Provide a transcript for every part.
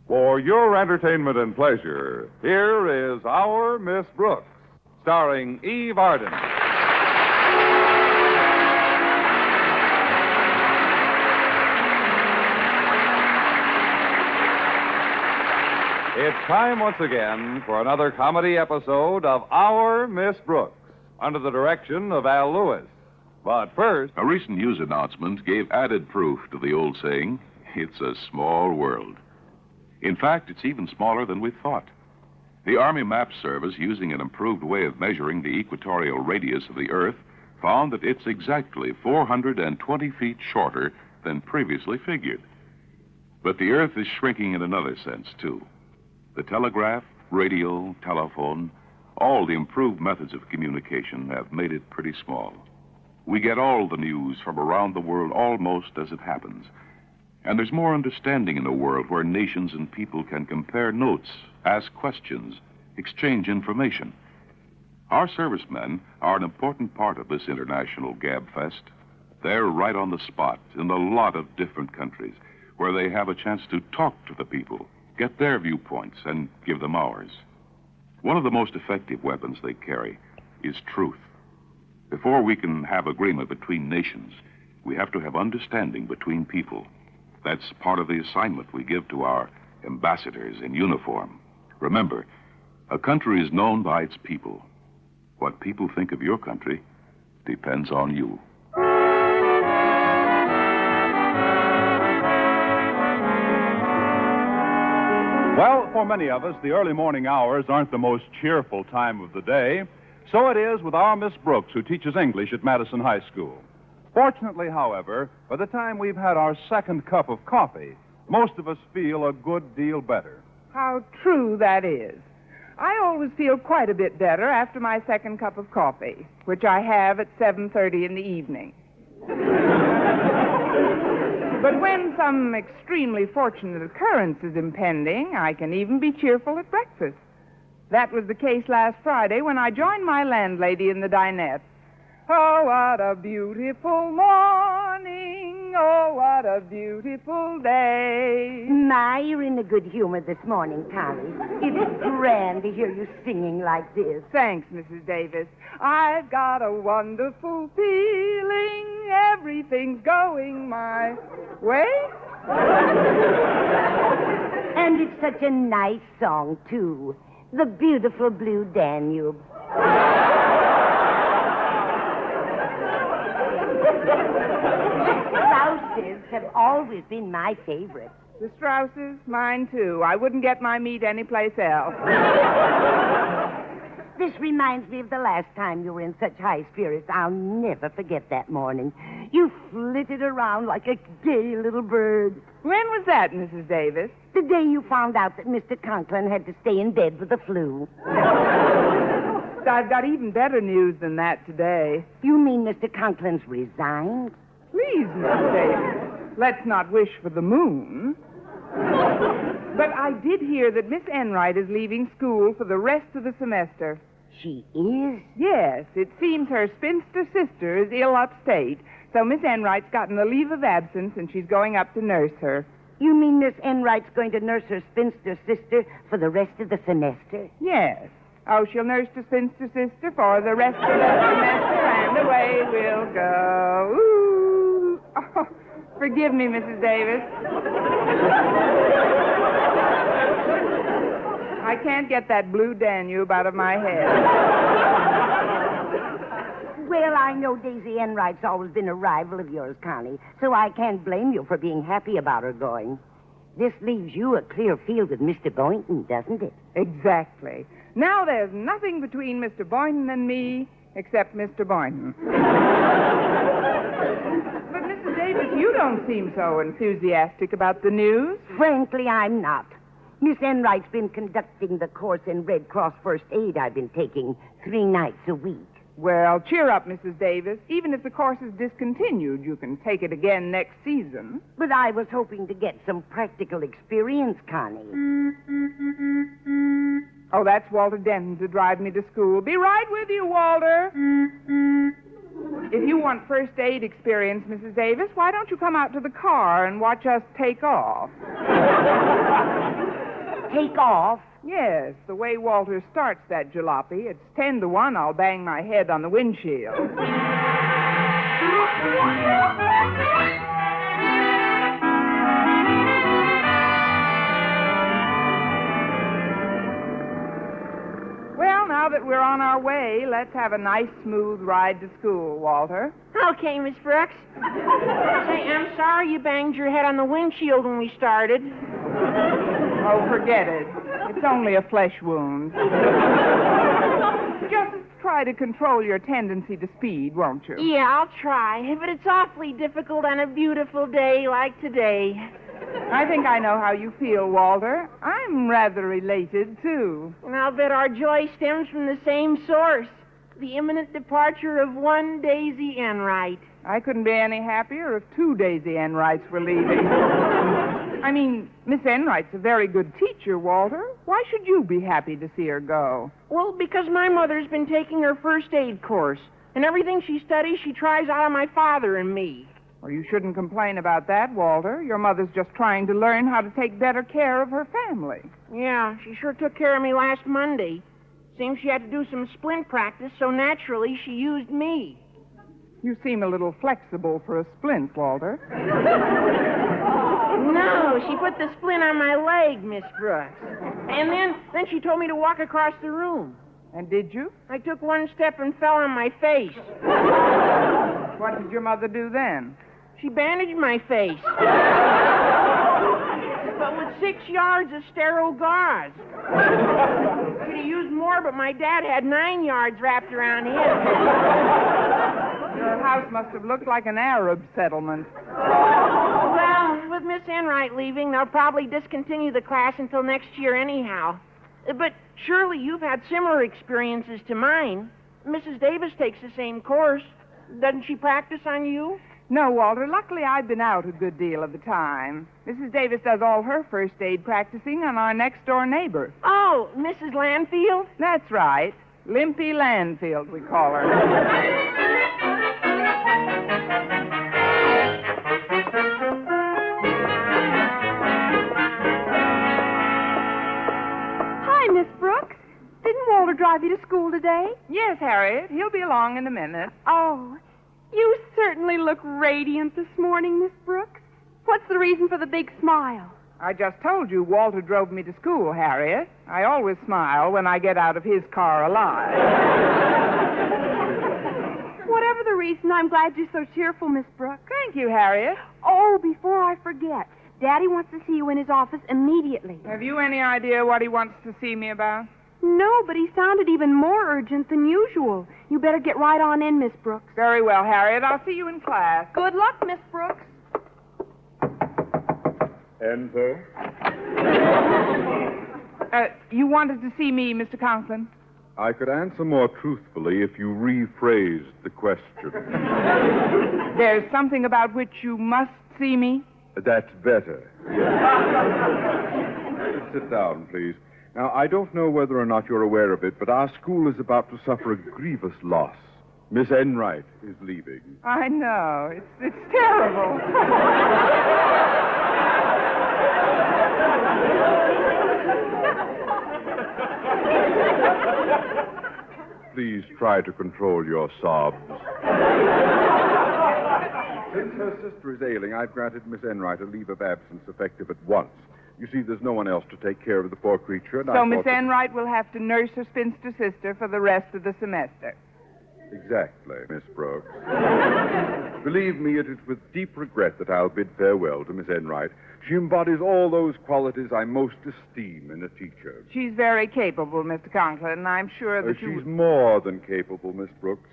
For your entertainment and pleasure, here is Our Miss Brooks, starring Eve Arden. It's time once again for another comedy episode of Our Miss Brooks, under the direction of Al Lewis. But first... A recent news announcement gave added proof to the old saying, it's a small world. In fact, it's even smaller than we thought. The Army Map Service, using an improved way of measuring the equatorial radius of the Earth, found that it's exactly 420 feet shorter than previously figured. But the Earth is shrinking in another sense, too. The telegraph, radio, telephone, all the improved methods of communication have made it pretty small. We get all the news from around the world almost as it happens. And there's more understanding in a world where nations and people can compare notes, ask questions, exchange information. Our servicemen are an important part of this international gabfest. They're right on the spot in a lot of different countries where they have a chance to talk to the people, get their viewpoints, and give them ours. One of the most effective weapons they carry is truth. Before we can have agreement between nations, we have to have understanding between people. That's part of the assignment we give to our ambassadors in uniform. Remember, a country is known by its people. What people think of your country depends on you. Well, for many of us, the early morning hours aren't the most cheerful time of the day. So it is with our Miss Brooks, who teaches English at Madison High School. Fortunately, however, by the time we've had our second cup of coffee, most of us feel a good deal better. How true that is. I always feel quite a bit better after my second cup of coffee, which I have at 7:30 in the evening. But when some extremely fortunate occurrence is impending, I can even be cheerful at breakfast. That was the case last Friday when I joined my landlady in the dinette. Oh, what a beautiful morning. Oh, what a beautiful day. My, you're in a good humor this morning, Connie. It's grand to hear you singing like this. Thanks, Mrs. Davis. I've got a wonderful feeling. Everything's going my way. And it's such a nice song, too. The Beautiful Blue Danube. Strausses have always been my favorite. The Strausses? Mine, too. I wouldn't get my meat anyplace else. This reminds me of the last time you were in such high spirits. I'll never forget that morning. You flitted around like a gay little bird. When was that, Mrs. Davis? The day you found out that Mr. Conklin had to stay in bed with the flu. I've got even better news than that today. You mean Mr. Conklin's resigned? Please, Mrs. Davis, let's not wish for the moon. But I did hear that Miss Enright is leaving school for the rest of the semester. She is? Yes, it seems her spinster sister is ill upstate, so Miss Enright's gotten a leave of absence and she's going up to nurse her. You mean Miss Enright's going to nurse her spinster sister for the rest of the semester? Yes. Oh, she'll nurse the spinster sister for the rest of the semester, and away we'll go. Ooh. Oh, forgive me, Mrs. Davis. I can't get that blue Danube out of my head. Well, I know Daisy Enright's always been a rival of yours, Connie, so I can't blame you for being happy about her going. This leaves you a clear field with Mr. Boynton, doesn't it? Exactly. Now there's nothing between Mr. Boynton and me except Mr. Boynton. But, Mrs. Davis, you don't seem so enthusiastic about the news. Frankly, I'm not. Miss Enright's been conducting the course in Red Cross First Aid I've been taking 3 nights a week. Well, cheer up, Mrs. Davis. Even if the course is discontinued, you can take it again next season. But I was hoping to get some practical experience, Connie. Oh, that's Walter Denton to drive me to school. Be right with you, Walter. If you want first aid experience, Mrs. Davis, why don't you come out to the car and watch us take off? take off? Yes, the way Walter starts that jalopy, it's 10-1 I'll bang my head on the windshield. Well, now that we're on our way, let's have a nice, smooth ride to school, Walter. Okay, Miss Brooks. Say, I'm sorry you banged your head on the windshield when we started. Oh, forget it. It's only a flesh wound. Just try to control your tendency to speed, won't you? Yeah, I'll try, but it's awfully difficult on a beautiful day like today. I think I know how you feel, Walter. I'm rather elated, too. And I'll bet our joy stems from the same source, the imminent departure of one Daisy Enright. I couldn't be any happier if 2 Daisy Enrights were leaving. I mean, Miss Enright's a very good teacher, Walter. Why should you be happy to see her go? Well, because my mother's been taking her first aid course, and everything she studies she tries out on my father and me. Well, you shouldn't complain about that, Walter. Your mother's just trying to learn how to take better care of her family. Yeah, she sure took care of me last Monday. Seems she had to do some splint practice, so naturally she used me. You seem a little flexible for a splint, Walter. No, she put the splint on my leg, Miss Brooks. And then she told me to walk across the room. And did you? I took one step and fell on my face. What did your mother do then? She bandaged my face. But with 6 yards of sterile gauze. Could have used more, but my dad had 9 yards wrapped around his. Your house must have looked like an Arab settlement. Well, with Miss Enright leaving, they'll probably discontinue the class until next year anyhow. But surely you've had similar experiences to mine. Mrs. Davis takes the same course. Doesn't she practice on you? No, Walter. Luckily, I've been out a good deal of the time. Mrs. Davis does all her first aid practicing on our next-door neighbor. Oh, Mrs. Landfield? That's right. Limpy Landfield, we call her. Miss Brooks, didn't Walter drive you to school today? Yes, Harriet. He'll be along in a minute. Oh, you certainly look radiant this morning, Miss Brooks. What's the reason for the big smile? I just told you Walter drove me to school, Harriet. I always smile when I get out of his car alive. Whatever the reason, I'm glad you're so cheerful, Miss Brooks. Thank you, Harriet. Oh, before I forget, Daddy wants to see you in his office immediately. Have you any idea what he wants to see me about? No, but he sounded even more urgent than usual. You better get right on in, Miss Brooks. Very well, Harriet. I'll see you in class. Good luck, Miss Brooks. Enter. You wanted to see me, Mr. Conklin? I could answer more truthfully if you rephrased the question. There's something about which you must see me? That's better. Yes. Sit down, please. Now, I don't know whether or not you're aware of it, but our school is about to suffer a grievous loss. Miss Enright is leaving. I know. It's terrible. Please try to control your sobs. Since her sister is ailing, I've granted Miss Enright a leave of absence effective at once. You see, there's no one else to take care of the poor creature. And so Miss Enright will have to nurse her spinster sister for the rest of the semester. Exactly, Miss Brooks. Believe me, it is with deep regret that I'll bid farewell to Miss Enright. She embodies all those qualities I most esteem in a teacher. She's very capable, Mr. Conklin, and I'm sure that She's more than capable, Miss Brooks.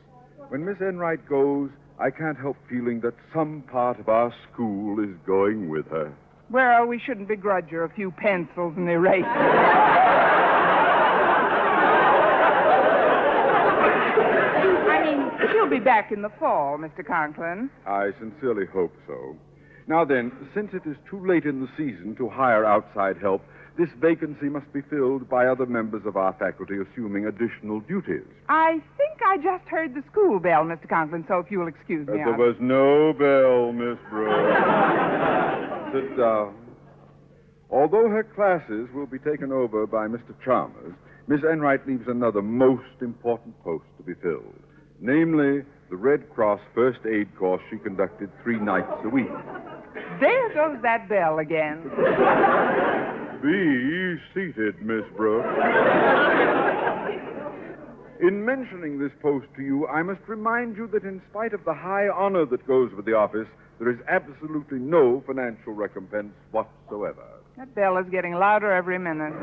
When Miss Enright goes, I can't help feeling that some part of our school is going with her. Well, we shouldn't begrudge her a few pencils and erasers. I mean, she'll be back in the fall, Mr. Conklin. I sincerely hope so. Now then, since it is too late in the season to hire outside help, this vacancy must be filled by other members of our faculty assuming additional duties. I think I just heard the school bell, Mr. Conklin, so if you'll excuse me. There was no bell, Miss Brooks. Sit down. Although her classes will be taken over by Mr. Chalmers, Miss Enright leaves another most important post to be filled, namely the Red Cross first aid course she conducted 3 nights a week. There goes that bell again. Be seated, Miss Brooks. In mentioning this post to you, I must remind you that in spite of the high honor that goes with the office, there is absolutely no financial recompense whatsoever. That bell is getting louder every minute.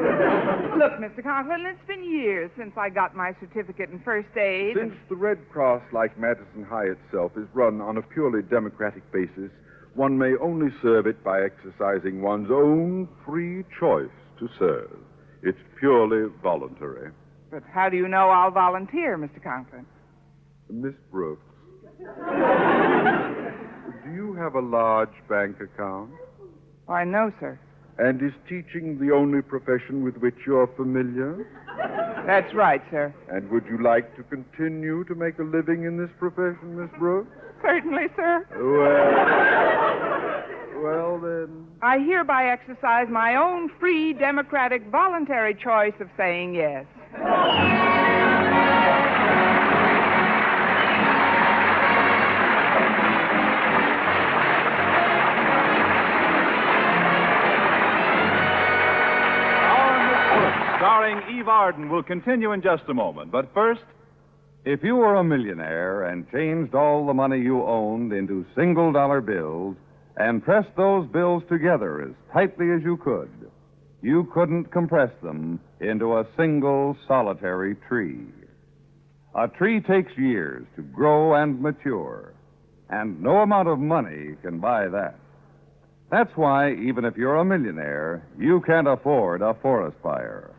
Look, Mr. Conklin, it's been years since I got my certificate in first aid. Since the Red Cross, like Madison High itself, is run on a purely democratic basis, one may only serve it by exercising one's own free choice to serve. It's purely voluntary. But how do you know I'll volunteer, Mr. Conklin? Miss Brooks, do you have a large bank account? Why, no, sir. And is teaching the only profession with which you're familiar? That's right, sir. And would you like to continue to make a living in this profession, Miss Brooks? Certainly, sir. Well, then... I hereby exercise my own free, democratic, voluntary choice of saying yes. Starring Eve Arden will continue in just a moment. But first, if you were a millionaire and changed all the money you owned into single-dollar bills and pressed those bills together as tightly as you couldn't compress them into a single solitary tree. A tree takes years to grow and mature, and no amount of money can buy that. That's why, even if you're a millionaire, you can't afford a forest fire.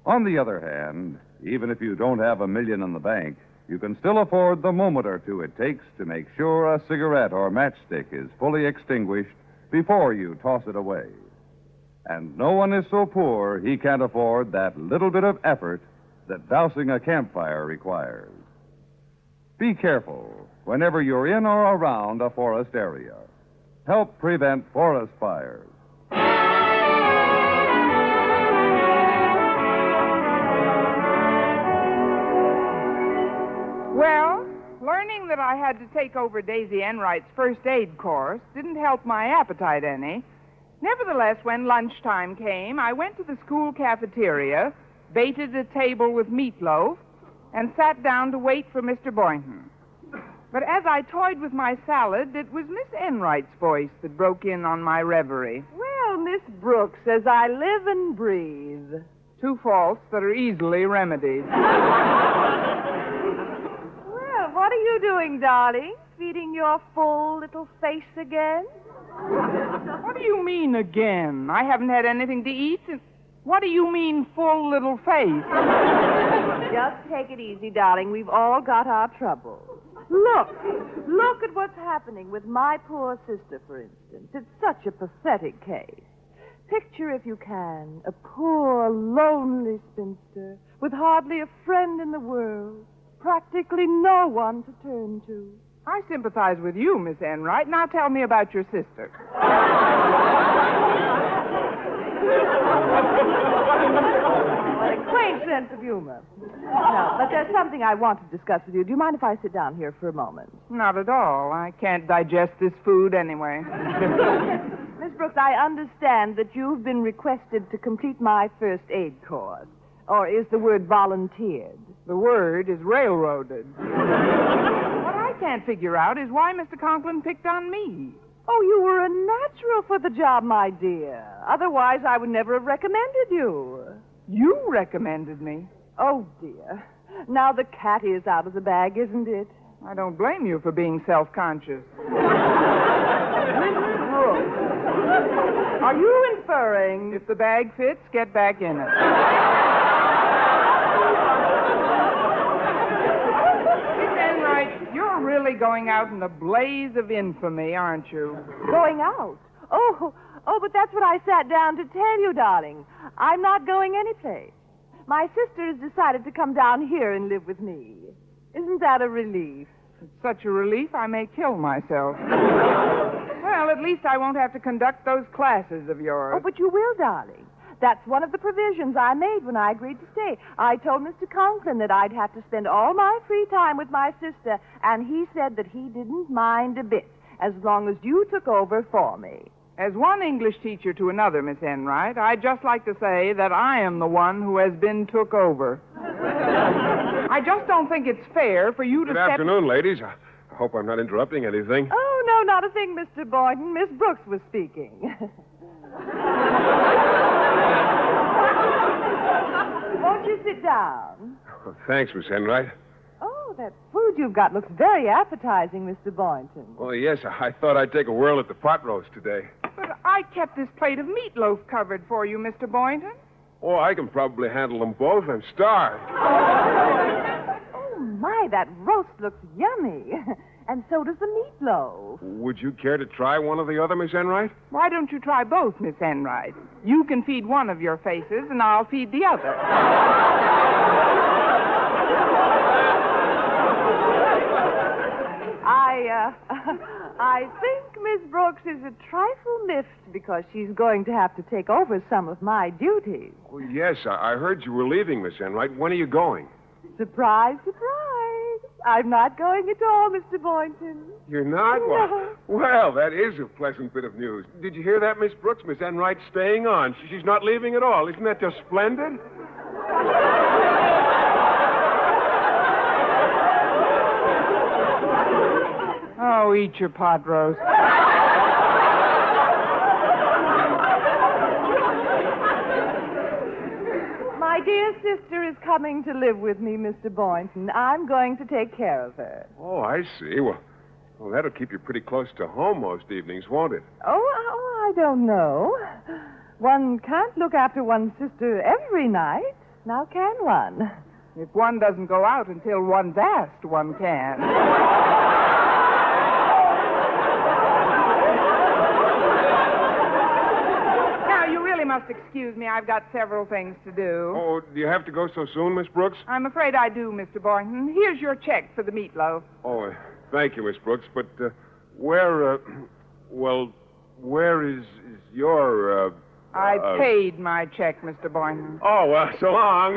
On the other hand, even if you don't have $1 million in the bank, you can still afford the moment or two it takes to make sure a cigarette or matchstick is fully extinguished before you toss it away. And no one is so poor he can't afford that little bit of effort that dousing a campfire requires. Be careful whenever you're in or around a forest area. Help prevent forest fires. Well, learning that I had to take over Daisy Enright's first aid course didn't help my appetite any. Nevertheless, when lunchtime came, I went to the school cafeteria, baited a table with meatloaf, and sat down to wait for Mr. Boynton. But as I toyed with my salad, it was Miss Enright's voice that broke in on my reverie. Well, Miss Brooks, as I live and breathe. 2 faults that are easily remedied. Well, what are you doing, darling? Feeding your full little face again? What do you mean, again? I haven't had anything to eat. What do you mean, full little face? Just take it easy, darling. We've all got our troubles. Look at what's happening with my poor sister, for instance. It's such a pathetic case. Picture, if you can, a poor, lonely spinster with hardly a friend in the world, practically no one to turn to. I sympathize with you, Miss Enright. Now tell me about your sister. What a quaint sense of humor. No, but there's something I want to discuss with you. Do you mind if I sit down here for a moment? Not at all. I can't digest this food anyway. Miss Brooks, I understand that you've been requested to complete my first aid course. Or is the word volunteered? The word is railroaded. What I can't figure out is why Mr. Conklin picked on me. Oh, you were a natural for the job, my dear. Otherwise, I would never have recommended you. You recommended me. Oh, dear. Now the cat is out of the bag, isn't it? I don't blame you for being self-conscious. Miss Brooks, are you inferring... If the bag fits, get back in it. Miss Enright, you're really going out in a blaze of infamy, aren't you? Going out? Oh, but that's what I sat down to tell you, darling. I'm not going anyplace. My sister has decided to come down here and live with me. Isn't that a relief? It's such a relief, I may kill myself. Well, Well, at least I won't have to conduct those classes of yours. Oh, but you will, darling. That's one of the provisions I made when I agreed to stay. I told Mr. Conklin that I'd have to spend all my free time with my sister, and he said that he didn't mind a bit, as long as you took over for me. As one English teacher to another, Miss Enright, I'd just like to say that I am the one who has been took over. I just don't think it's fair for you to Good afternoon, ladies. I hope I'm not interrupting anything. Oh, no, not a thing, Mr. Boynton. Miss Brooks was speaking. Won't you sit down? Oh, thanks, Miss Enright. Oh, that food you've got looks very appetizing, Mr. Boynton. Well, yes, I thought I'd take a whirl at the pot roast today. But I kept this plate of meatloaf covered for you, Mr. Boynton. Oh, I can probably handle them both. I'm starved. Oh, my, that roast looks yummy. And so does the meatloaf. Would you care to try one or the other, Miss Enright? Why don't you try both, Miss Enright? You can feed one of your faces, and I'll feed the other. I think Miss Brooks is a trifle miffed because she's going to have to take over some of my duties. Oh, yes, I heard you were leaving, Miss Enright. When are you going? Surprise, surprise. I'm not going at all, Mr. Boynton. You're not? No. Well, that is a pleasant bit of news. Did you hear that, Miss Brooks? Miss Enright's staying on. She's not leaving at all. Isn't that just splendid? Oh, eat your pot roast. My dear sister is coming to live with me, Mr. Boynton. I'm going to take care of her. Oh, I see. Well, that'll keep you pretty close to home most evenings, won't it? Oh, I don't know. One can't look after one's sister every night. Now can one? If one doesn't go out until one's asked, one can. Now, you really must excuse me. I've got several things to do. Oh, do you have to go so soon, Miss Brooks? I'm afraid I do, Mr. Boynton. Here's your check for the meatloaf. Oh, thank you, Miss Brooks. But where is your, I paid my check, Mr. Boynton. Oh, well, so long.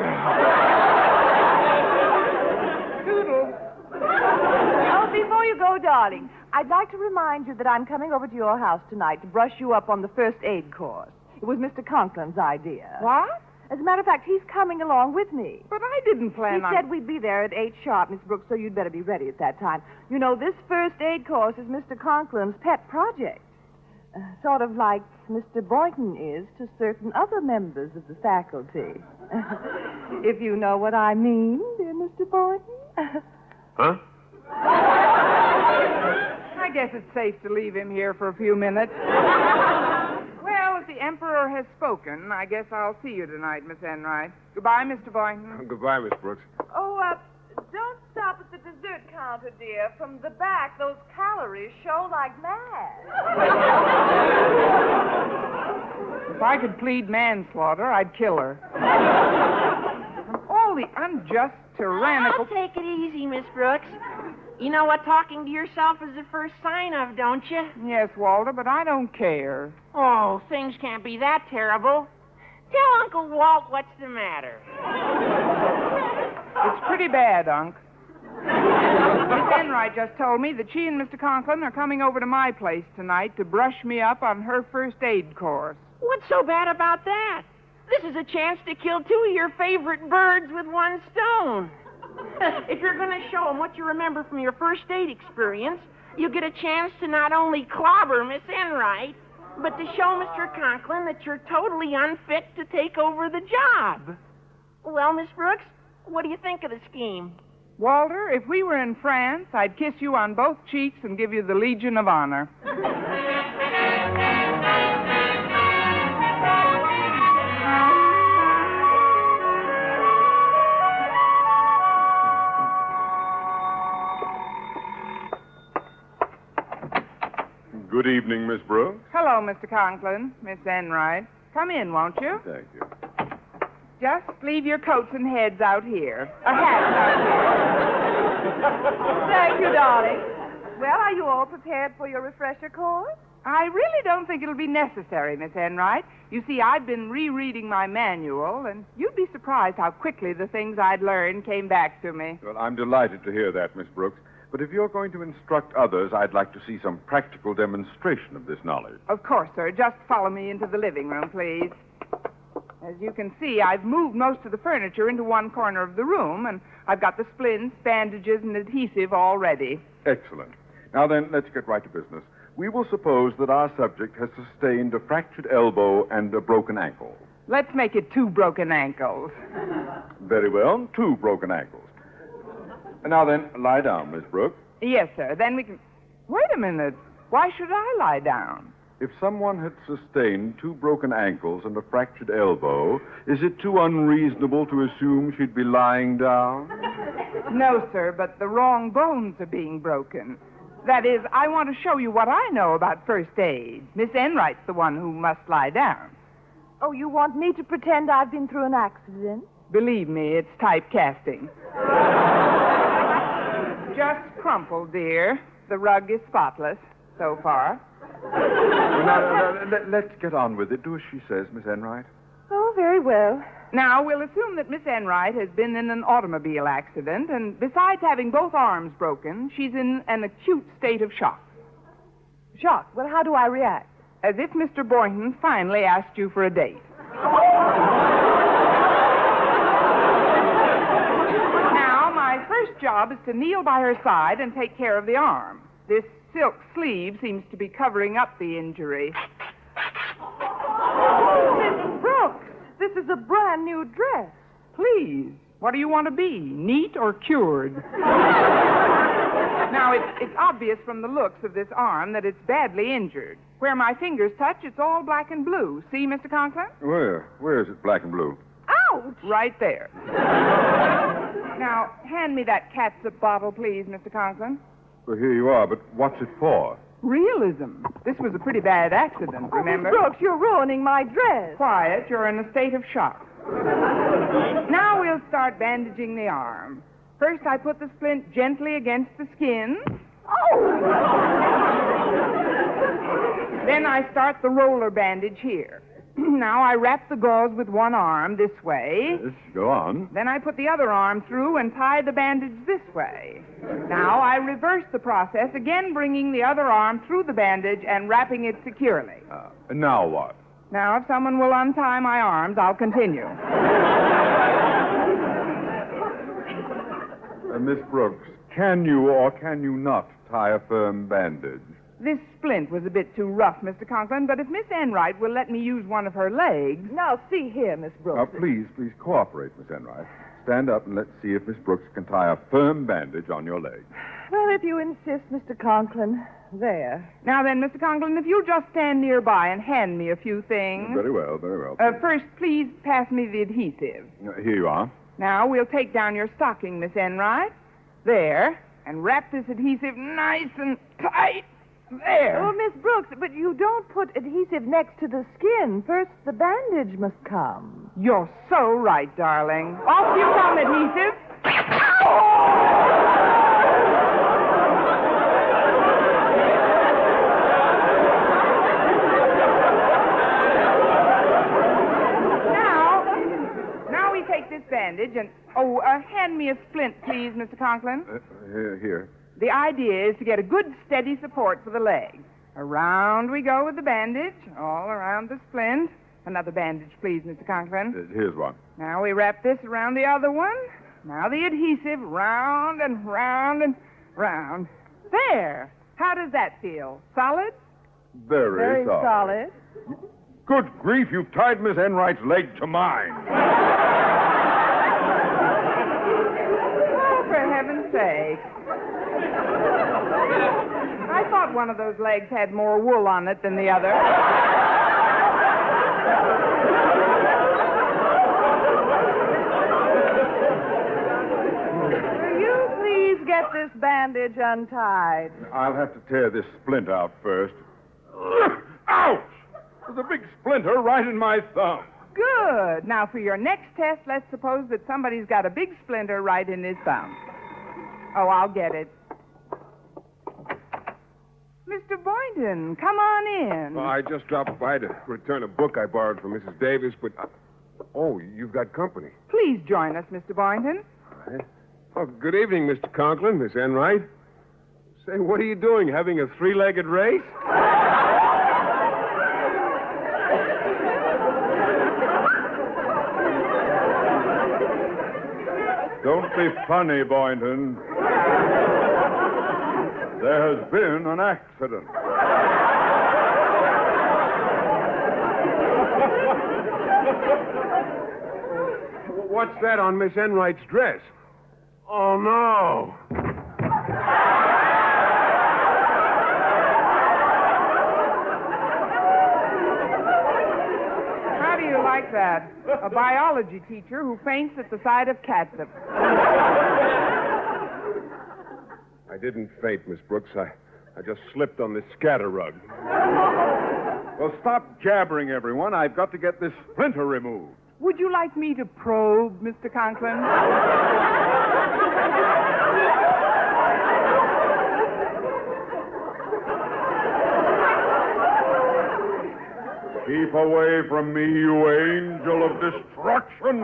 Toodles. Oh, before you go, darling, I'd like to remind you that I'm coming over to your house tonight to brush you up on the first aid course. It was Mr. Conklin's idea. What? As a matter of fact, he's coming along with me. But I didn't plan on... He said we'd be there at 8 sharp, Miss Brooks, so you'd better be ready at that time. You know, this first aid course is Mr. Conklin's pet project. Sort of like Mr. Boynton is to certain other members of the faculty. If you know what I mean, dear Mr. Boynton. Huh? I guess it's safe to leave him here for a few minutes. Well, if the Emperor has spoken, I guess I'll see you tonight, Miss Enright. Goodbye, Mr. Boynton. Goodbye, Miss Brooks. Oh, don't stop at the dessert counter, dear. From the back, those calories show like mad. If I could plead manslaughter, I'd kill her. All the unjust, tyrannical... I'll take it easy, Miss Brooks. You know what talking to yourself is the first sign of, don't you? Yes, Walter, but I don't care. Oh, things can't be that terrible. Tell Uncle Walt what's the matter. It's pretty bad, Unc. Miss Enright just told me that she and Mr. Conklin are coming over to my place tonight to brush me up on her first aid course. What's so bad about that? This is a chance to kill two of your favorite birds with one stone. If you're going to show them what you remember from your first aid experience, you get a chance to not only clobber Miss Enright, but to show Mr. Conklin that you're totally unfit to take over the job. Well, Miss Brooks, what do you think of the scheme? Walter, if we were in France, I'd kiss you on both cheeks and give you the Legion of Honor. Good evening, Miss Brooks. Hello, Mr. Conklin, Miss Enright. Come in, won't you? Thank you. Just leave your coats and heads out here. Hats out here. Thank you, darling. Well, are you all prepared for your refresher course? I really don't think it'll be necessary, Miss Enright. You see, I've been rereading my manual, and you'd be surprised how quickly the things I'd learned came back to me. Well, I'm delighted to hear that, Miss Brooks. But if you're going to instruct others, I'd like to see some practical demonstration of this knowledge. Of course, sir. Just follow me into the living room, please. As you can see, I've moved most of the furniture into one corner of the room, and I've got the splints, bandages, and adhesive all ready. Excellent. Now then, let's get right to business. We will suppose that our subject has sustained a fractured elbow and a broken ankle. Let's make it 2 broken ankles. Very well, 2 broken ankles. Now then, lie down, Miss Brooks. Yes, sir. Then we can... Wait a minute. Why should I lie down? If someone had sustained 2 broken ankles and a fractured elbow, is it too unreasonable to assume she'd be lying down? No, sir, but the wrong bones are being broken. That is, I want to show you what I know about first aid. Miss Enright's the one who must lie down. Oh, you want me to pretend I've been through an accident? Believe me, it's typecasting. Just crumple, dear. The rug is spotless so far. Now, let's get on with it. Do as she says, Miss Enright. Oh, very well. Now, we'll assume that Miss Enright has been in an automobile accident, and besides having both arms broken, she's in an acute state of shock. Shock? Well, how do I react? As if Mr. Boynton finally asked you for a date. Now, my first job is to kneel by her side and take care of the arm. This silk sleeve seems to be covering up the injury. Oh, Miss Brooks, this is a brand new dress. Please, what do you want to be, neat or cured? Now, it's obvious from the looks of this arm that it's badly injured. Where my fingers touch, it's all black and blue. See, Mr. Conklin? Where? Where is it black and blue? Ouch! Right there. Now, hand me that catsup bottle, please, Mr. Conklin. Well, here you are, but what's it for? Realism. This was a pretty bad accident, remember? Miss Brooks, you're ruining my dress. Quiet. You're in a state of shock. Now we'll start bandaging the arm. First, I put the splint gently against the skin. Oh! Then I start the roller bandage here. Now I wrap the gauze with one arm this way. Yes, go on. Then I put the other arm through and tie the bandage this way. Now I reverse the process, again bringing the other arm through the bandage and wrapping it securely. And now what? Now, if someone will untie my arms, I'll continue. Miss Brooks, can you or can you not tie a firm bandage? This splint was a bit too rough, Mr. Conklin, but if Miss Enright will let me use one of her legs... Now, see here, Miss Brooks. Please cooperate, Miss Enright. Stand up and let's see if Miss Brooks can tie a firm bandage on your leg. Well, if you insist, Mr. Conklin. There. Now then, Mr. Conklin, if you'll just stand nearby and hand me a few things... Very well, very well. First, please pass me the adhesive. Here you are. Now, we'll take down your stocking, Miss Enright. There. And wrap this adhesive nice and tight. There. Oh, Miss Brooks, but you don't put adhesive next to the skin. First, the bandage must come. You're so right, darling. Off you come, adhesive. Now we take this bandage and... hand me a splint, please, Mr. Conklin. Here. The idea is to get a good, steady support for the leg. Around we go with the bandage, all around the splint. Another bandage, please, Mr. Conklin. Here's one. Now we wrap this around the other one. Now the adhesive, round and round and round. There. How does that feel? Solid? Very solid. Good grief, you've tied Miss Enright's leg to mine. Oh, for heaven's sake. I thought one of those legs had more wool on it than the other. Will you please get this bandage untied? I'll have to tear this splint out first. Ouch! There's a big splinter right in my thumb. Good. Now, for your next test, let's suppose that somebody's got a big splinter right in his thumb. Oh, I'll get it. Mr. Boynton, come on in. I just dropped by to return a book I borrowed from Mrs. Davis, but... Oh, you've got company. Please join us, Mr. Boynton. All right. Oh, good evening, Mr. Conklin, Miss Enright. Say, what are you doing? Having a three-legged race? Don't be funny, Boynton. There has been an accident. What's that on Miss Enright's dress? Oh, no. How do you like that? A biology teacher who faints at the sight of catsup. I didn't faint, Miss Brooks. I just slipped on this scatter rug. Well, stop jabbering, everyone. I've got to get this splinter removed. Would you like me to probe, Mr. Conklin? Keep away from me, you angel of destruction.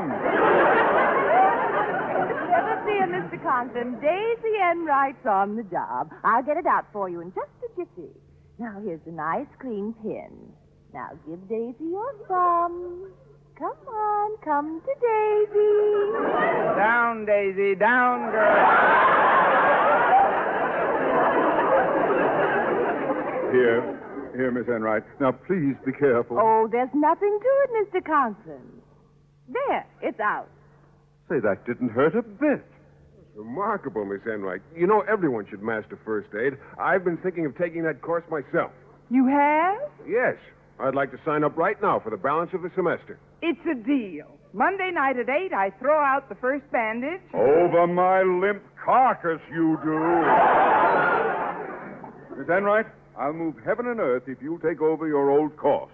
Never fear, Mr. Conklin. Daisy Enright's on the job. I'll get it out for you in just a jiffy. Now, here's a nice clean pin. Now, give Daisy your thumb. Come on, come to Daisy. Down, Daisy, down, girl. Here, Miss Enright. Now, please be careful. Oh, there's nothing to it, Mr. Conklin. There, it's out. Say, that didn't hurt a bit. Remarkable, Miss Enright. You know, everyone should master first aid. I've been thinking of taking that course myself. You have? Yes. I'd like to sign up right now for the balance of the semester. It's a deal. Monday night at 8, I throw out the first bandage. Over my limp carcass, you do. Miss Enright, I'll move heaven and earth if you'll take over your old course.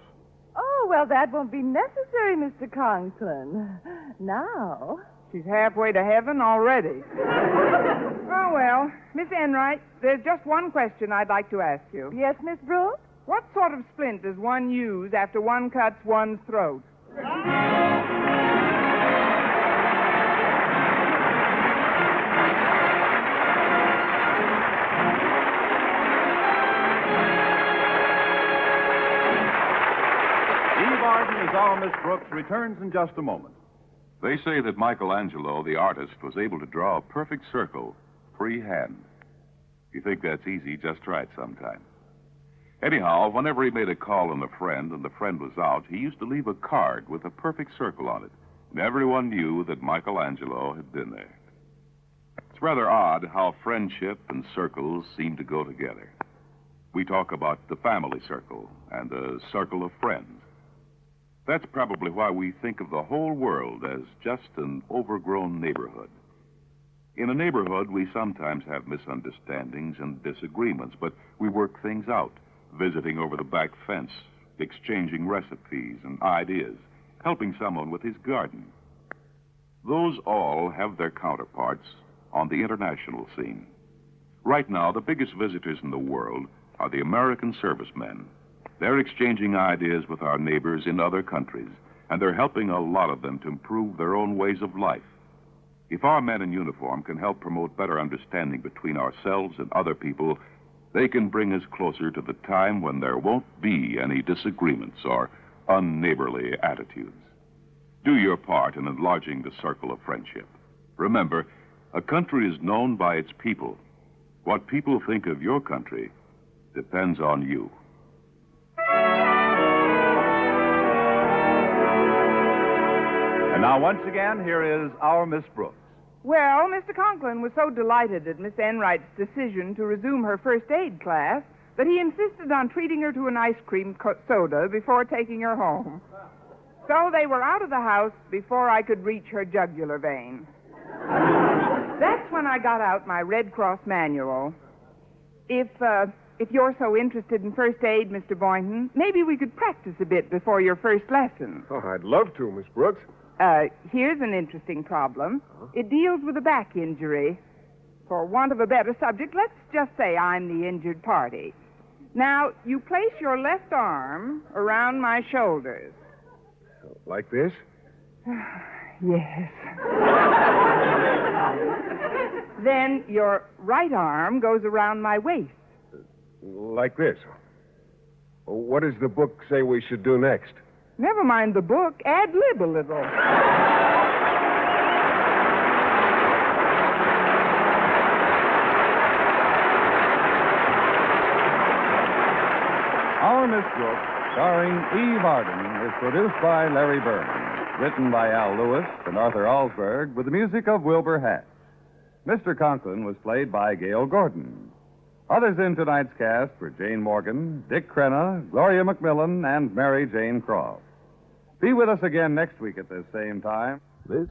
Oh, well, that won't be necessary, Mr. Conklin. Now. She's halfway to heaven already. Oh, well, Miss Enright, there's just one question I'd like to ask you. Yes, Miss Brooks? What sort of splint does one use after one cuts one's throat? Eve Arden as our Miss Brooks returns in just a moment. They say that Michelangelo, the artist, was able to draw a perfect circle, freehand. If you think that's easy, just try it sometime. Anyhow, whenever he made a call on a friend and the friend was out, he used to leave a card with a perfect circle on it. And everyone knew that Michelangelo had been there. It's rather odd how friendship and circles seem to go together. We talk about the family circle and a circle of friends. That's probably why we think of the whole world as just an overgrown neighborhood. In a neighborhood, we sometimes have misunderstandings and disagreements, but we work things out, visiting over the back fence, exchanging recipes and ideas, helping someone with his garden. Those all have their counterparts on the international scene. Right now, the biggest visitors in the world are the American servicemen. They're exchanging ideas with our neighbors in other countries, and they're helping a lot of them to improve their own ways of life. If our men in uniform can help promote better understanding between ourselves and other people, they can bring us closer to the time when there won't be any disagreements or unneighborly attitudes. Do your part in enlarging the circle of friendship. Remember, a country is known by its people. What people think of your country depends on you. And now, once again, here is our Miss Brooks. Well, Mr. Conklin was so delighted at Miss Enright's decision to resume her first aid class that he insisted on treating her to an ice cream soda before taking her home. So they were out of the house before I could reach her jugular vein. That's when I got out my Red Cross manual. If you're so interested in first aid, Mr. Boynton, maybe we could practice a bit before your first lesson. Oh, I'd love to, Miss Brooks. Here's an interesting problem. It deals with a back injury. For want of a better subject, let's just say I'm the injured party. Now, you place your left arm around my shoulders. Like this? Yes. Then your right arm goes around my waist. Like this. What does the book say we should do next? Never mind the book. Ad-lib a little. Our Miss Brooks, starring Eve Arden, is produced by Larry Burns, written by Al Lewis and Arthur Alsberg, with the music of Wilbur Hatch. Mr. Conklin was played by Gale Gordon. Others in tonight's cast were Jane Morgan, Dick Crenna, Gloria McMillan, and Mary Jane Croft. Be with us again next week at this same time. This